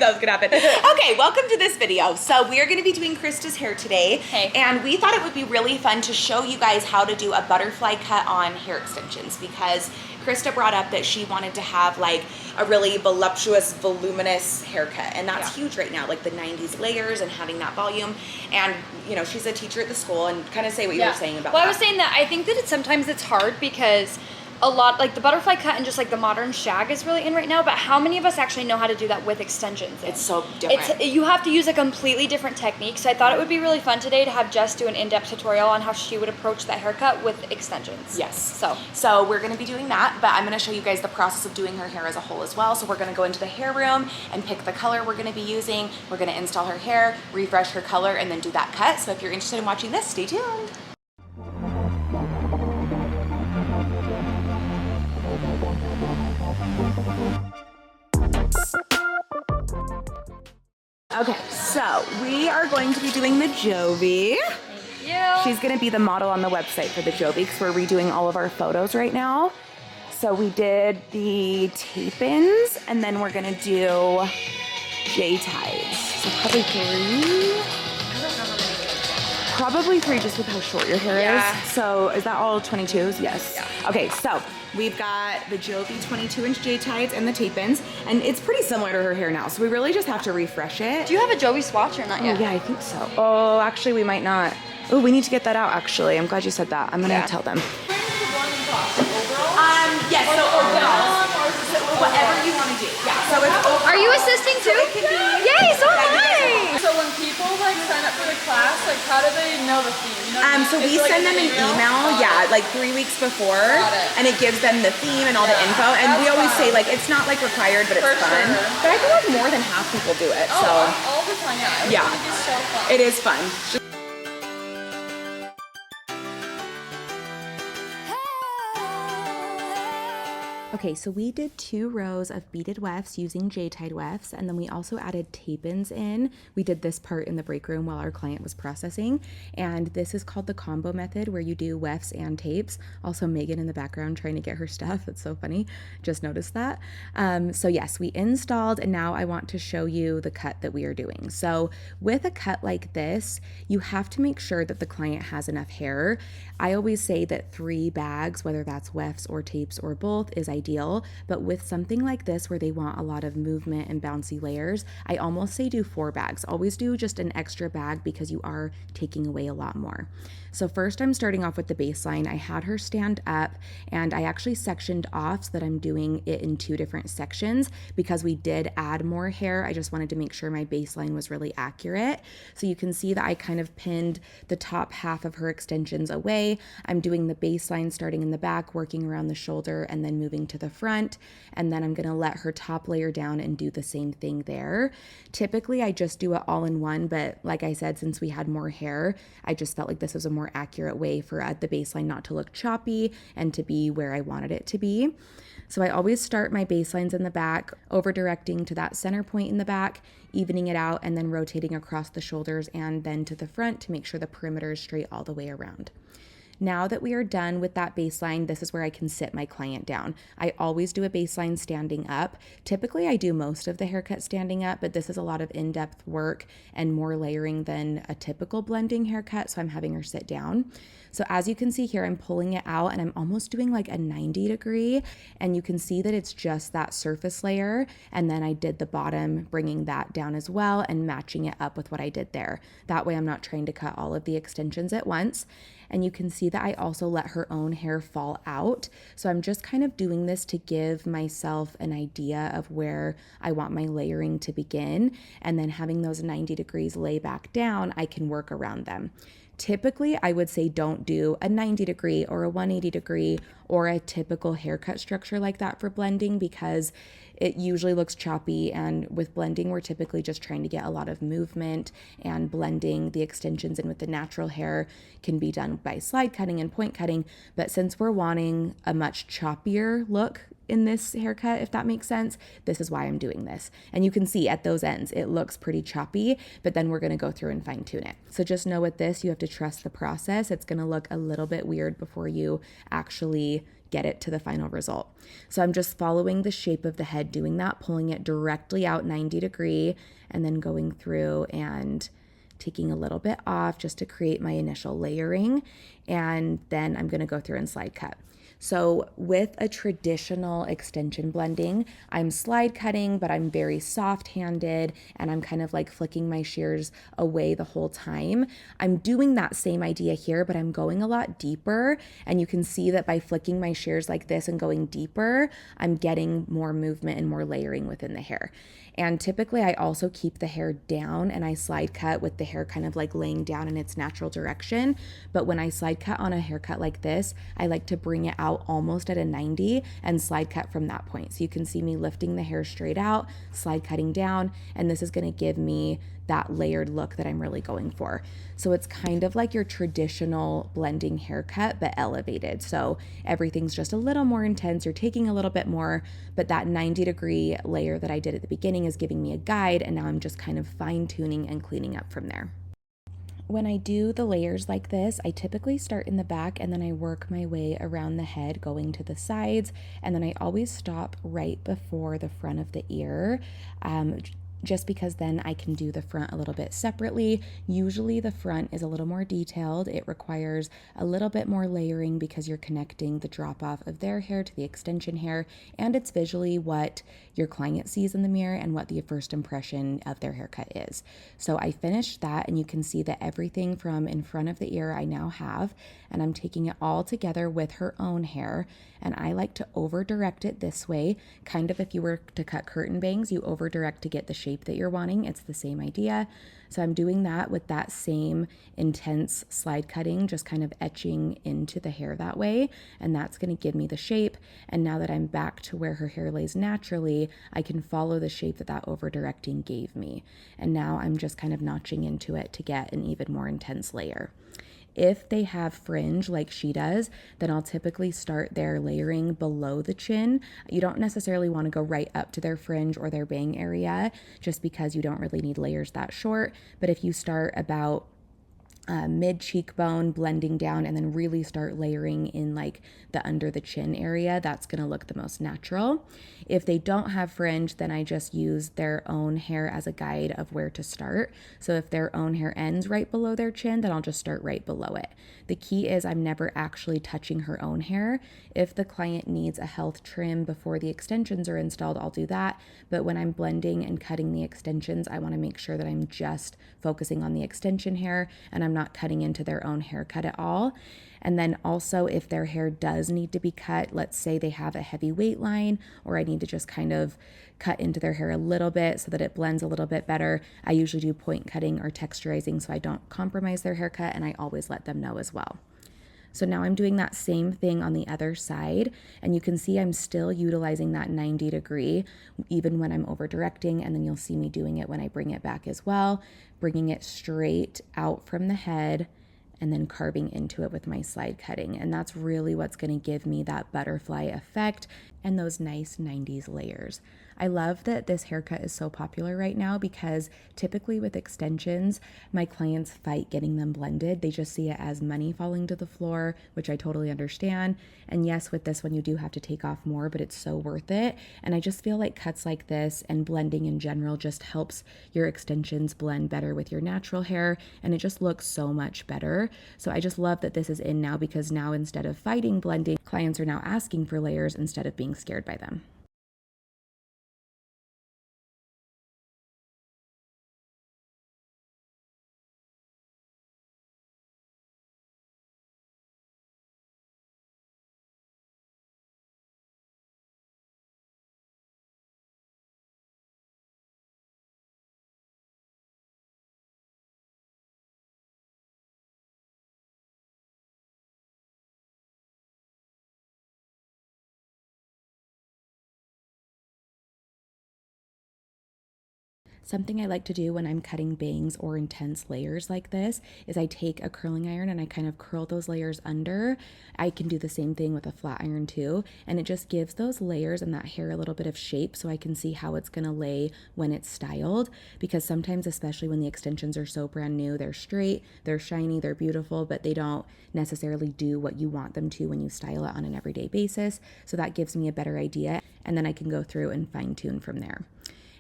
that was gonna happen. Okay, welcome to this video. So we are gonna be doing Krista's hair today. Hey. And we thought it would be really fun to show you guys how to do a butterfly cut on hair extensions, because Krista brought up that she wanted to have like a really voluptuous, voluminous haircut, and that's huge right now, like the 90s layers and having that volume. And you know, she's a teacher at the school, and kind of say what you were saying about that. I was saying that I think that sometimes it's hard because a lot, like the butterfly cut and just like the modern shag is really in right now, but how many of us actually know how to do that with extensions? It's so different. You have to use a completely different technique, so I thought it would be really fun today to have Jess do an in-depth tutorial on how she would approach that haircut with extensions. Yes. So we're going to be doing that, but I'm going to show you guys the process of doing her hair as a whole as well. So we're going to go into the hair room and pick the color we're going to be using. We're going to install her hair, refresh her color, and then do that cut. So if you're interested in watching this, stay tuned. Okay, so we are going to be doing the Jovi. Thank you. She's gonna be the model on the website for the Jovi because we're redoing all of our photos right now. So we did the tape-ins, and then we're gonna do J-ties. So probably three. Probably three, just with how short your hair is. So is that all 22s? Yes. Yeah. Okay, so we've got the Jovi 22-inch J-ties and the tape-ins, and it's pretty similar to her hair now, so we really just have to refresh it. Do you have a Jovi swatch or not yet? Oh, yeah, I think so. Oh, actually, we might not. Oh, we need to get that out, actually. I'm glad you said that. I'm gonna tell them. Yes, so overall, whatever you want to do. Yeah, so it's overall. Are you assisting too? So it can be, yay, so am I! So when people like sign up for the class, like how do they know the theme? You know what I mean? So we send them an email, like 3 weeks before, and it gives them the theme and all the info. And we always say like it's not like required, but it's fun. But I feel like more than half people do it. So all the time, yeah. It's so fun. It is fun. Okay, so we did 2 rows of beaded wefts using J-tied wefts, and then we also added tape-ins in. We did this part in the break room while our client was processing, and this is called the combo method, where you do wefts and tapes. Also Megan in the background trying to get her stuff. It's so funny. Just noticed that. So yes, we installed, and now I want to show you the cut that we are doing. So with a cut like this, you have to make sure that the client has enough hair. I always say that 3 bags, whether that's wefts or tapes or both, is ideal, but with something like this where they want a lot of movement and bouncy layers, I almost say do 4 bags. Always do just an extra bag because you are taking away a lot more. So first I'm starting off with the baseline. I had her stand up, and I actually sectioned off so that I'm doing it in 2 different sections because we did add more hair. I just wanted to make sure my baseline was really accurate. So you can see that I kind of pinned the top half of her extensions away. I'm doing the baseline starting in the back, working around the shoulder, and then moving to the front, and then I'm gonna let her top layer down and do the same thing there. Typically I just do it all in one, but like I said, since we had more hair, I just felt like this was a more accurate way for the baseline not to look choppy and to be where I wanted it to be. So I always start my baselines in the back, over directing to that center point in the back, evening it out, and then rotating across the shoulders and then to the front to make sure the perimeter is straight all the way around. Now that we are done with that baseline, this is where I can sit my client down. I always do a baseline standing up. Typically, I do most of the haircut standing up, but this is a lot of in-depth work and more layering than a typical blending haircut, so I'm having her sit down. So as you can see here, I'm pulling it out and I'm almost doing like a 90 degree, and you can see that it's just that surface layer, and then I did the bottom, bringing that down as well and matching it up with what I did there. That way I'm not trying to cut all of the extensions at once. And you can see that I also let her own hair fall out. So I'm just kind of doing this to give myself an idea of where I want my layering to begin. And then having those 90 degrees lay back down, I can work around them. Typically, I would say don't do a 90 degree or a 180 degree or a typical haircut structure like that for blending, because it usually looks choppy, and with blending, we're typically just trying to get a lot of movement, and blending the extensions in with the natural hair can be done by slide cutting and point cutting. But since we're wanting a much choppier look in this haircut, if that makes sense, this is why I'm doing this. And you can see at those ends, it looks pretty choppy, but then we're gonna go through and fine tune it. So just know with this, you have to trust the process. It's gonna look a little bit weird before you actually get it to the final result. So I'm just following the shape of the head doing that, pulling it directly out 90 degree, and then going through and taking a little bit off just to create my initial layering. And then I'm going to go through and slide cut. So with a traditional extension blending, I'm slide cutting, but I'm very soft handed and I'm kind of like flicking my shears away the whole time. I'm doing that same idea here, but I'm going a lot deeper. And you can see that by flicking my shears like this and going deeper, I'm getting more movement and more layering within the hair. And typically I also keep the hair down and I slide cut with the hair kind of like laying down in its natural direction. But when I slide cut on a haircut like this, I like to bring it out almost at a 90 and slide cut from that point. So you can see me lifting the hair straight out, slide cutting down, and this is going to give me that layered look that I'm really going for. So it's kind of like your traditional blending haircut, but elevated. So everything's just a little more intense. You're taking a little bit more, but that 90-degree layer that I did at the beginning is giving me a guide, and now I'm just kind of fine tuning and cleaning up from there. When I do the layers like this, I typically start in the back and then I work my way around the head going to the sides, and then I always stop right before the front of the ear. Just because then I can do the front a little bit separately. Usually the front is a little more detailed. It requires a little bit more layering because you're connecting the drop off of their hair to the extension hair, and it's visually what your client sees in the mirror and what the first impression of their haircut is. So I finished that, and you can see that everything from in front of the ear I now have, and I'm taking it all together with her own hair. And I like to over direct it this way, kind of if you were to cut curtain bangs, you over direct to get the shape that you're wanting. It's the same idea. So I'm doing that with that same intense slide cutting, just kind of etching into the hair that way. And that's going to give me the shape. And now that I'm back to where her hair lays naturally, I can follow the shape that that over directing gave me. And now I'm just kind of notching into it to get an even more intense layer. If they have fringe like she does, then I'll typically start their layering below the chin. You don't necessarily want to go right up to their fringe or their bang area just because you don't really need layers that short. But if you start about mid cheekbone blending down and then really start layering in like the under the chin area, that's going to look the most natural. If they don't have fringe, then I just use their own hair as a guide of where to start. So if their own hair ends right below their chin, then I'll just start right below it. The key is I'm never actually touching her own hair. If the client needs a health trim before the extensions are installed, I'll do that. But when I'm blending and cutting the extensions, I want to make sure that I'm just focusing on the extension hair and I'm not cutting into their own haircut at all. And then also if their hair does need to be cut, let's say they have a heavy weight line, or I need to just kind of cut into their hair a little bit so that it blends a little bit better, I usually do point cutting or texturizing so I don't compromise their haircut, and I always let them know as well. So now I'm doing that same thing on the other side, and you can see I'm still utilizing that 90 degree even when I'm over directing, and then you'll see me doing it when I bring it back as well, bringing it straight out from the head and then carving into it with my slide cutting. And that's really what's going to give me that butterfly effect and those nice 90s layers. I love that this haircut is so popular right now because typically with extensions, my clients fight getting them blended. They just see it as money falling to the floor, which I totally understand. And yes, with this one, you do have to take off more, but it's so worth it. And I just feel like cuts like this and blending in general just helps your extensions blend better with your natural hair, and it just looks so much better. So I just love that this is in now, because now instead of fighting blending, clients are now asking for layers instead of being scared by them. Something I like to do when I'm cutting bangs or intense layers like this is I take a curling iron and I kind of curl those layers under. I can do the same thing with a flat iron too, and it just gives those layers and that hair a little bit of shape so I can see how it's gonna lay when it's styled, because sometimes, especially when the extensions are so brand new, they're straight, they're shiny, they're beautiful, but they don't necessarily do what you want them to when you style it on an everyday basis. So that gives me a better idea, and then I can go through and fine tune from there.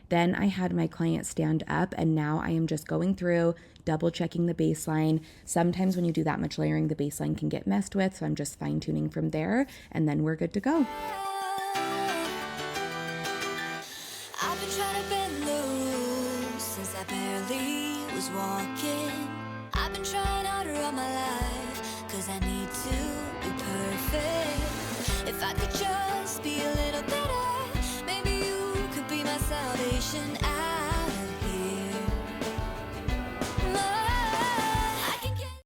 Then I had my client stand up, and now I am just going through, double checking the baseline. Sometimes when you do that much layering, the baseline can get messed with, so I'm just fine tuning from there, and then we're good to go. I've been trying to bend the rules since I barely was walking. I've been trying harder all my life, cause I need to be perfect. If I could just be a little better, maybe you could be my salvation.